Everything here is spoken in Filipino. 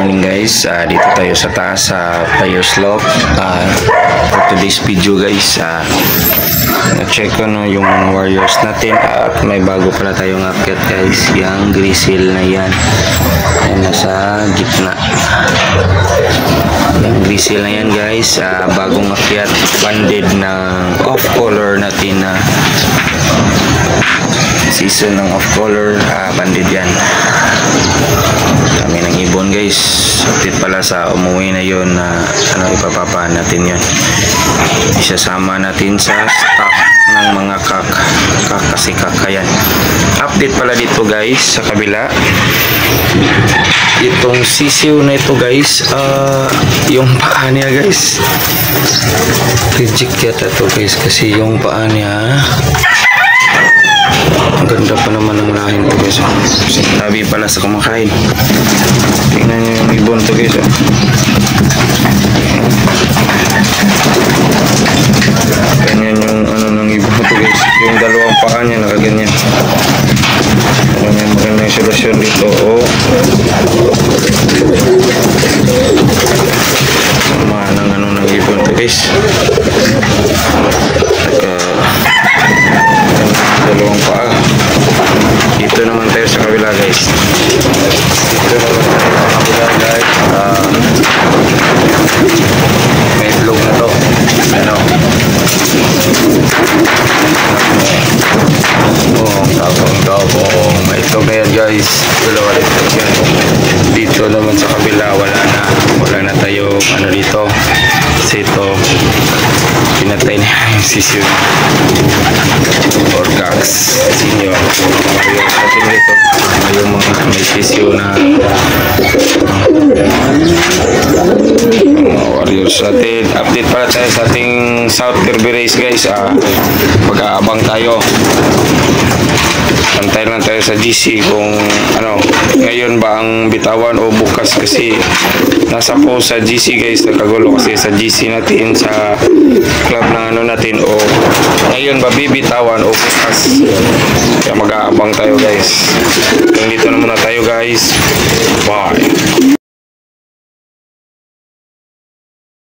morning guys. Dito tayo sa taas sa Payo Slope. For today's video guys, na-check ko yung mga warriors natin at may bago pala tayong akyat guys. Yung grizzle na yan. Yan nasa gitna. Yung grizzle na yan guys, bagong akyat, banded ng off color natin na season ng off color, banded yan. Kami ng ibon guys. Update pala sa umuwi na yun na ipapapaan natin yun. Isasama natin sa stock ng mga kasi kakayan. Update pala dito guys sa kabila. Itong sisiw na ito guys, yung paa niya guys, reject yata ito guys kasi yung paa niya ang ganda pa naman ng lahin to guys. Sabi pala sa kumakain. Tingnan nyo yung ibon to guys. Ganyan yung ng ibon to guys. Yung dalawang paa niya nakaganyan. Alam mo maganda yung solusyon dito. Sama ng ibon to guys. Dalawang paa. Dito naman tayo sa kabila guys. Dito naman tayo sa kabila guys. May itlog na to. Tapong may itlog na yan guys. Dalawa itlog yan. Dito naman sa kabila wala na tayo dito. Kasi ito pinatay na yung sisiyo or gags senior natin dito. Yung mga may sisiyo na warriors natin. Update pala tayo sa ating South Kirby race guys. Pag-aabang tayo, antay lang tayo sa GC kung ngayon ba ang bitawan o bukas, kasi nasa po sa GC guys, nagkagulo kasi sa GC natin sa club ng natin, o ngayon ba bibitawan o bukas. Kaya mag-aabang tayo guys. Dito na muna tayo guys. Bye.